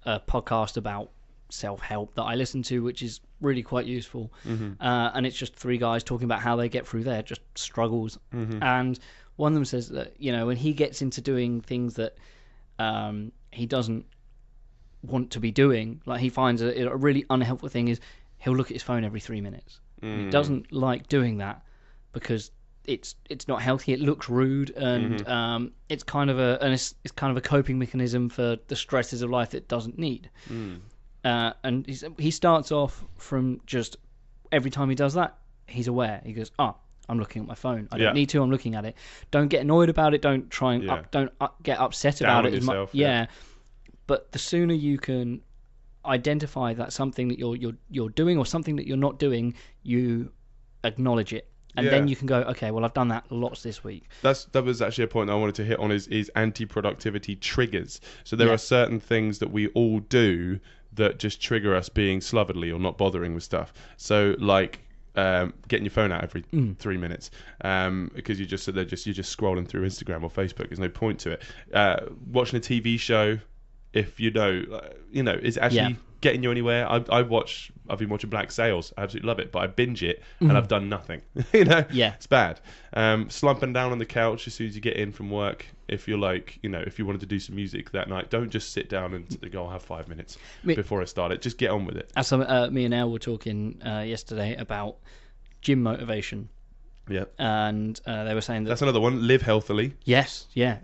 a podcast about self-help that I listen to, which is really quite useful. And it's just three guys talking about how they get through their just struggles. And one of them says that, when he gets into doing things that he doesn't want to be doing, like he finds a really unhelpful thing is he'll look at his phone every 3 minutes. He doesn't like doing that because it's not healthy. It looks rude, and it's kind of a coping mechanism for the stresses of life it doesn't need. And he starts off from just every time he does that, he's aware. He goes, I'm looking at my phone. I don't need to. I'm looking at it. Don't get annoyed about it. Don't try and get upset about it as much. But the sooner you can identify that something that you're doing or something that you're not doing, you acknowledge it, and then you can go, okay, well, I've done that lots this week. That was actually a point I wanted to hit on is anti-productivity triggers. So there are certain things that we all do that just trigger us being slovenly or not bothering with stuff. So like getting your phone out every 3 minutes, because you just sit there, you're just scrolling through Instagram or Facebook. There's no point to it. Watching a TV show, if is actually getting you anywhere. I've been watching Black Sails. I absolutely love it, but I binge it and I've done nothing. It's bad. Slumping down on the couch as soon as you get in from work. If you're if you wanted to do some music that night, don't just sit down and go, I'll have 5 minutes before I start it. Just get on with it. As me and Elle were talking yesterday about gym motivation. Yeah. And they were saying that's another one. Live healthily. Yes. Yeah.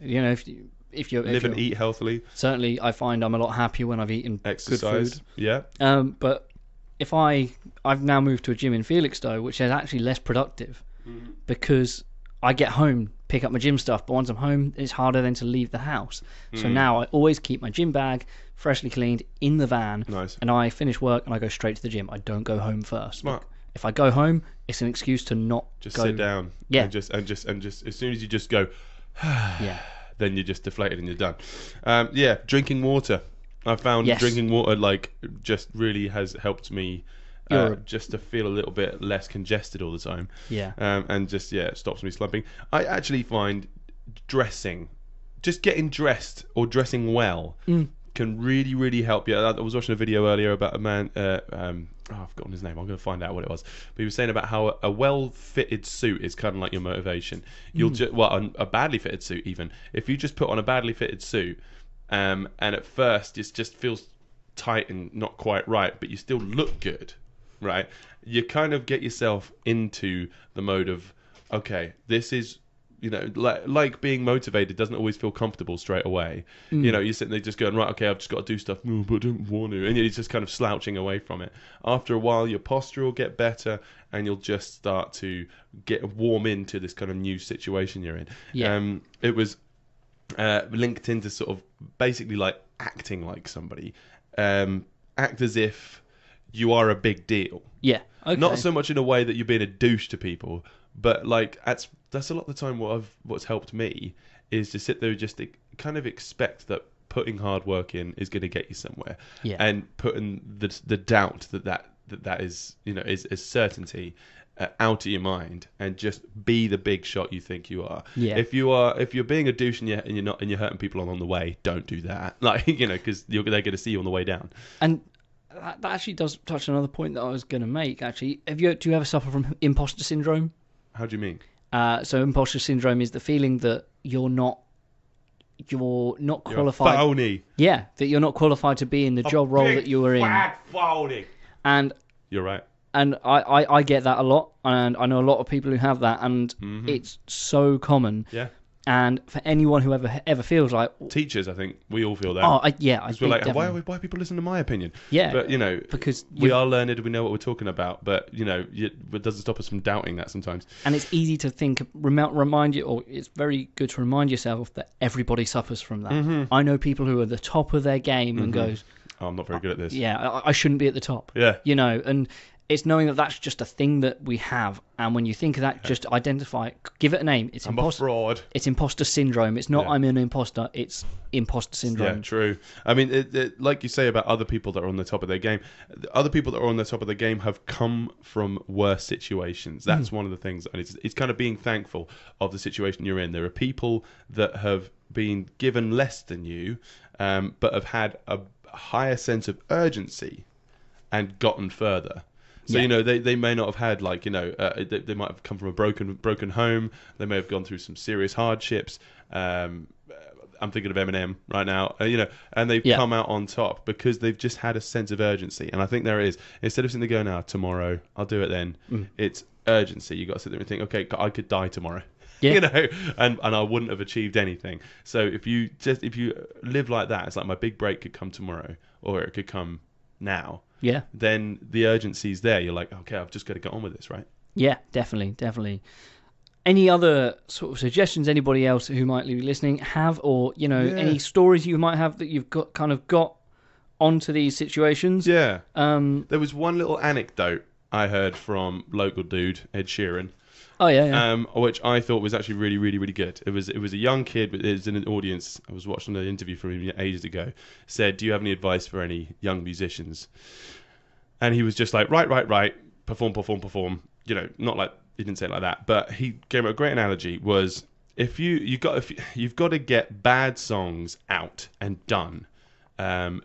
If you live and eat healthily. Certainly, I find I'm a lot happier when I've eaten exercise. Good food. Yeah. But if I've now moved to a gym in Felixstowe, which is actually less productive because I get home, pick up my gym stuff, but once I'm home, it's harder then to leave the house. So now I always keep my gym bag freshly cleaned in the van. Nice. And I finish work and I go straight to the gym. I don't go home first. Smart. If I go home, it's an excuse to not sit down. Yeah. And just as soon as you just go, then you're just deflated and you're done. Drinking water. I found drinking water just really has helped me just to feel a little bit less congested all the time. Yeah. And just it stops me slumping. I actually find just getting dressed or dressing well can really, really help you. I was watching a video earlier about a man. I've forgotten his name. I'm going to find out what it was. But he was saying about how a well-fitted suit is kind of like your motivation. A badly fitted suit even. If you just put on a badly fitted suit, and at first it just feels tight and not quite right, but you still look good, right? You kind of get yourself into the mode of, okay, this is, like being motivated doesn't always feel comfortable straight away. You're sitting there just going, right, okay, I've just got to do stuff, but I don't want to, and you're just kind of slouching away from it. After a while, your posture will get better, and you'll just start to get warm into this kind of new situation you're in. Yeah. It was linked into sort of basically like acting like somebody. Act as if you are a big deal. Yeah. Okay. Not so much in a way that you're being a douche to people, but that's a lot of the time what's helped me is to sit there and just kind of expect that putting hard work in is going to get you somewhere, and putting the doubt that is is certainty out of your mind, and just be the big shot you think you are. Yeah. If you're being a douche and you're hurting people along the way, don't do that. Because they're going to see you on the way down. And that actually does touch on another point that I was going to make. Actually, do you ever suffer from imposter syndrome? How do you mean? So imposter syndrome is the feeling that you're not qualified. You're phony. Yeah, that you're not qualified to be in the job role that you were in. Phony. And you're right. And I get that a lot, and I know a lot of people who have that, and it's so common. Yeah. And for anyone who ever feels like teachers, I think we all feel that. I Because we're like, definitely. why are people listening to my opinion? Yeah, but because we are learned, we know what we're talking about. But it doesn't stop us from doubting that sometimes. And it's easy to think, remind you, or it's very good to remind yourself that everybody suffers from that. Mm-hmm. I know people who are the top of their game and goes, oh, I'm not very good at this. Yeah, I shouldn't be at the top. Yeah, and it's knowing that that's just a thing that we have, and when you think of that, just identify it, give it a name. It's I'm a fraud. It's imposter syndrome. It's not I'm an imposter. It's imposter syndrome. Yeah, true. I mean, like you say about other people that are on the top of their game, other people that are on the top of the game have come from worse situations. That's one of the things, and it's kind of being thankful of the situation you're in. There are people that have been given less than you, but have had a higher sense of urgency and gotten further. So, they may not have had, they might have come from a broken home. They may have gone through some serious hardships. I'm thinking of Eminem right now, and they've come out on top because they've just had a sense of urgency. And I think there is, instead of sitting there going, tomorrow, I'll do it then, it's urgency. You've got to sit there and think, okay, I could die tomorrow. Yeah. And I wouldn't have achieved anything. So if you live like that, it's like my big break could come tomorrow, or it could come now. Yeah. Then the urgency's there. You're like, okay, I've just got to get on with this, right? Yeah, definitely. Any other sort of suggestions anybody else who might be listening have, or any stories you might have that you've got onto these situations? Yeah. There was one little anecdote I heard from local dude Ed Sheeran. Oh yeah. Which I thought was actually really, really, really good. It was a young kid, but it was in an audience. I was watching an interview from him ages ago. Said, "Do you have any advice for any young musicians?" And he was just like, right, perform. Not like he didn't say it like that, but he gave a great analogy. Was if you've got to get bad songs out and done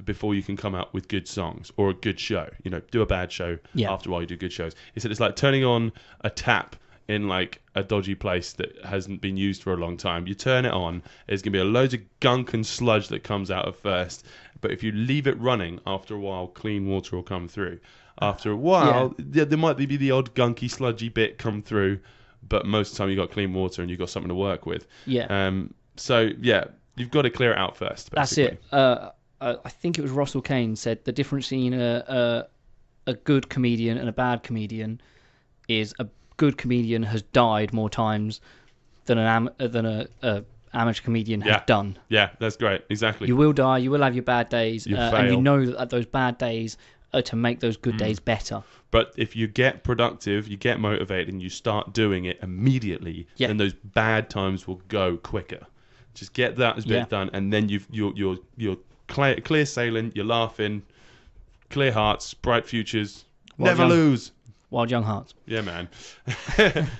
before you can come out with good songs or a good show. Do a bad show after a while you do good shows. He said it's like turning on a tap in like a dodgy place that hasn't been used for a long time. You turn it on, there's going to be a loads of gunk and sludge that comes out at first. But if you leave it running, after a while, clean water will come through. After a while, there might be the odd gunky, sludgy bit come through, but most of the time you've got clean water and you've got something to work with. Yeah. So, you've got to clear it out first, basically. That's it. I think it was Russell Kane said the difference between a good comedian and a bad comedian is a good comedian has died more times than a amateur comedian has done. Yeah, that's great. Exactly. You will die. You will have your bad days, and you know that those bad days are to make those good days better. But if you get productive, you get motivated, and you start doing it immediately, then those bad times will go quicker. Just get that bit done, and then you're clear sailing. You're laughing, clear hearts, bright futures. Never lose. Wild Young Hearts. Yeah, man.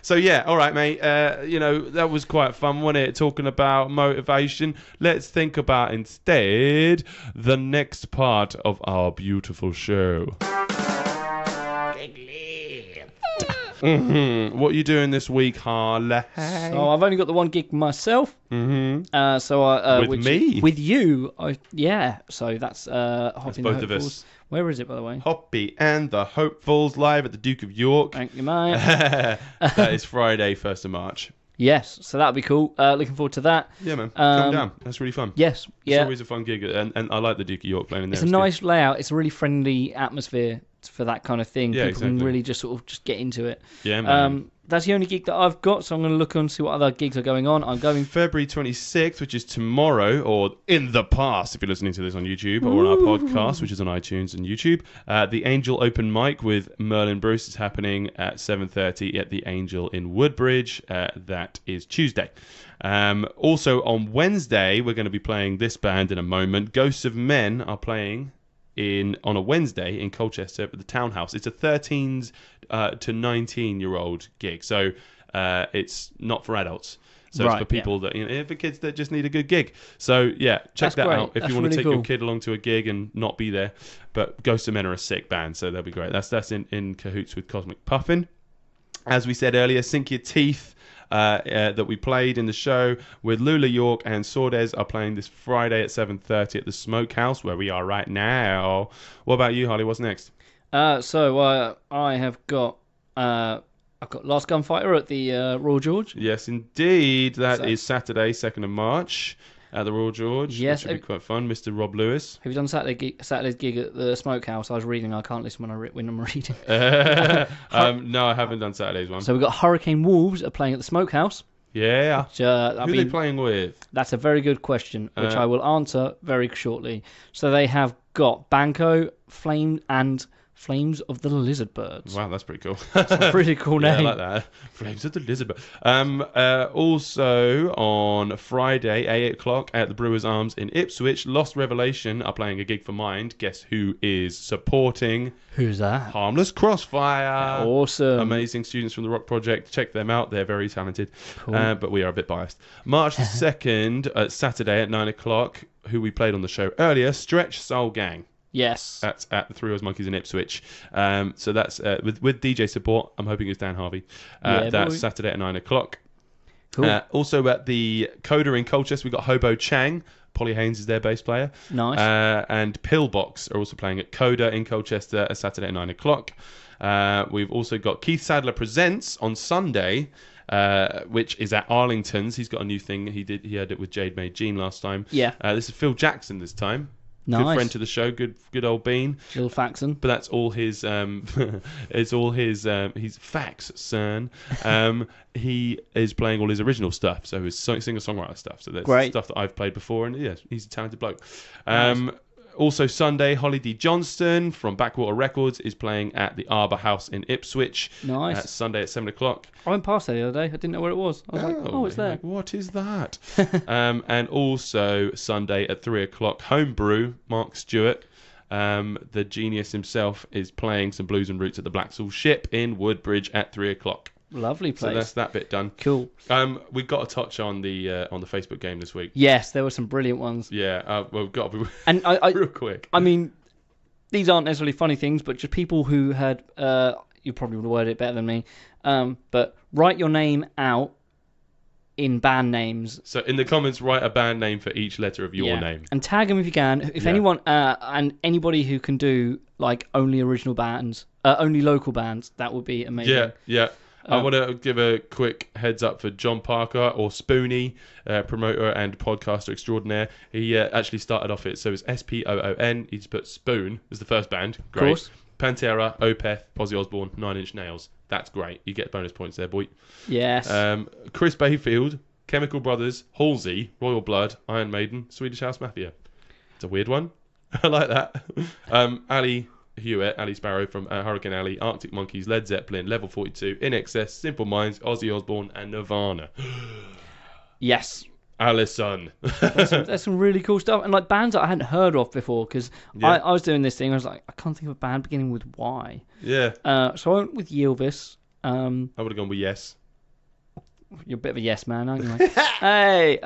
So, all right, mate. That was quite fun, wasn't it? Talking about motivation. Let's think about instead the next part of our beautiful show. What are you doing this week, Harley? So I've only got the one gig myself. With you. So that's That's both of us. Where is it, by the way? Hoppy and the Hopefuls live at the Duke of York. Thank you, mate. That is Friday, 1st of March. Yes, so that'll be cool. Looking forward to that. Yeah, man. Come down. That's really fun. Yes, It's always a fun gig, and I like the Duke of York playing in there. It's a nice layout. It's a really friendly atmosphere for that kind of thing. Yeah, People can really just sort of just get into it. Yeah, man. That's the only gig that I've got, so I'm going to look on see what other gigs are going on. I'm going February 26th, which is tomorrow, or in the past, if you're listening to this on YouTube, or on our podcast, which is on iTunes and YouTube. The Angel Open Mic with Merlin Bruce is happening at 7:30 at the Angel in Woodbridge. That is Tuesday. Also on Wednesday, we're going to be playing this band in a moment. Ghosts of Men are playing on a Wednesday in Colchester at the Townhouse. It's a 13 to 19-year-old gig, so it's not for adults. So it's for people that for kids that just need a good gig. So check that out if you want to take your kid along to a gig and not be there. But Ghosts of Men are a sick band, so they'll be great. That's in cahoots with Cosmic Puffin. As we said earlier, Sink Your Teeth. That we played in the show with Lula York and Sordes are playing this Friday at 7:30 at the Smokehouse, where we are right now. What about you, Harley? What's next? So I have got I've got Last Gunfighter at the Royal George. Yes, indeed. That is Saturday, 2nd of March at the Royal George. Yes. Which should be quite fun. Mr. Rob Lewis. Have you done Saturday's gig at the Smokehouse? I was reading. I can't listen when I'm reading. No, I haven't done Saturday's one. So we've got Hurricane Wolves are playing at the Smokehouse. Yeah. Which, Who are they playing with? That's a very good question, which I will answer very shortly. So they have got Banco, Flames of the Lizardbirds. Wow, that's pretty cool. That's a pretty cool name. Yeah, I like that. Flames of the Lizardbird. Also on Friday, 8 o'clock at the Brewers Arms in Ipswich, Lost Revelation are playing a gig for Mind. Guess who is supporting? Who's that? Harmless Crossfire. Awesome. Amazing students from the Rock Project. Check them out. They're very talented. Cool. But we are a bit biased. March the 2nd, Saturday at 9 o'clock, who we played on the show earlier, Stretch Soul Gang. Yes. That's at the Three Wheels Monkeys in Ipswich. So that's with DJ support. I'm hoping it's Dan Harvey. That's Saturday at 9 o'clock. Cool. Also at the Coda in Colchester, we've got Hobo Chang. Polly Haynes is their bass player. Nice. And Pillbox are also playing at Coda in Colchester Saturday at 9 o'clock. We've also got Keith Sadler Presents on Sunday, which is at Arlington's. He's got a new thing. He had it with Jade Made Jean last time. Yeah. This is Phil Jackson this time. Nice. Good friend to the show, good old Bean. Jill Faxon. But that's all his. It's all his. He's fax, son. He is playing all his original stuff, so his singer-songwriter stuff. So that's stuff that I've played before, and yes, he's a talented bloke. Nice. Also Sunday, Holly D. Johnston from Backwater Records is playing at the Arbor House in Ipswich. Nice. Sunday at 7 o'clock. I went past there the other day. I didn't know where it was. I was like, oh, it's there. Like, what is that? And also Sunday at 3 o'clock, Homebrew, Mark Stewart. The genius himself is playing some blues and roots at the Blacksall Ship in Woodbridge at 3 o'clock. Lovely place. So that's that bit done. Cool. We've got to touch on the Facebook game this week. Yes, there were some brilliant ones. Yeah, well, we've got to be and I real quick. I mean, these aren't necessarily funny things, but just people who had, you probably would have worded it better than me, but write your name out in band names. So in the comments, write a band name for each letter of your name. And tag them if you can. If anyone, and anybody who can do like only original bands, only local bands, that would be amazing. Yeah. I want to give a quick heads up for John Parker, or Spoony, promoter and podcaster extraordinaire. He actually started off it, so it's Spoon. He's put Spoon as the first band. Great. Of course. Pantera, Opeth, Ozzy Osbourne, 9 Inch Nails. That's great. You get bonus points there, boy. Yes. Chris Bayfield, Chemical Brothers, Halsey, Royal Blood, Iron Maiden, Swedish House Mafia. It's a weird one. I like that. Ali Hewitt, Ali Sparrow from Hurricane Alley, Arctic Monkeys, Led Zeppelin, Level 42, In Excess, Simple Minds, Ozzy Osbourne, and Nirvana. Yes. Allison. there's some really cool stuff, and like bands that I hadn't heard of before, because I was doing this thing. I was like, I can't think of a band beginning with Y. Yeah. So I went with Yilvis. I would have gone with Yes. You're a bit of a yes man, aren't you? Mate? Hey.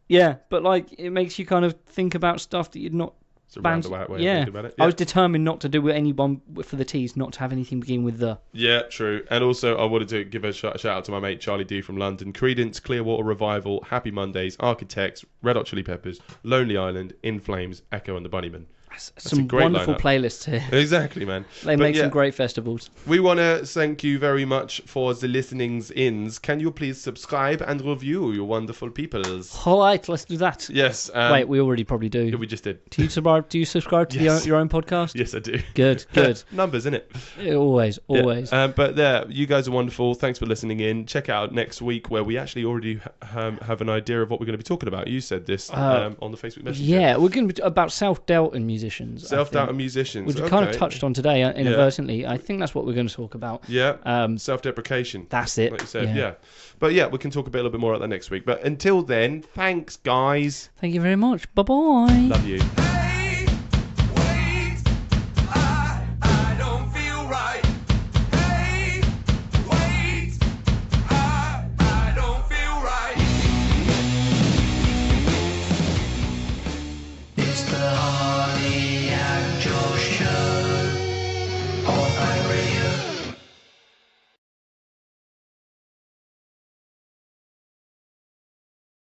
Yeah, but like it makes you kind of think about stuff that you'd not. It's a roundabout way of thinking about it. I was determined not to do with anyone for the T's, not to have anything begin with the. Yeah, true. And also, I wanted to give a shout out to my mate Charlie D from London. Credence, Clearwater Revival, Happy Mondays, Architects, Red Hot Chili Peppers, Lonely Island, In Flames, Echo and the Bunnymen. That's some wonderful playlists here. Exactly, man. They make some great festivals. We want to thank you very much for the listenings ins. Can you please subscribe and review, you wonderful peoples? All right, let's do that. Yes. Wait, we already probably do. Yeah, we just did. Do you subscribe to your own podcast? Yes, I do. Good. Numbers, innit? Always. Yeah. But there, you guys are wonderful. Thanks for listening in. Check out next week, where we actually already have an idea of what we're going to be talking about. You said this on the Facebook Messenger. Yeah, we're going to be about self-doubt and musicians. Self-doubt and musicians. Which we kind of touched on today inadvertently. I think that's what we're going to talk about. Yeah. Self-deprecation. That's it. Like you said, yeah. But yeah, we can talk a little bit more about that next week. But until then, thanks, guys. Thank you very much. Bye-bye. Love you.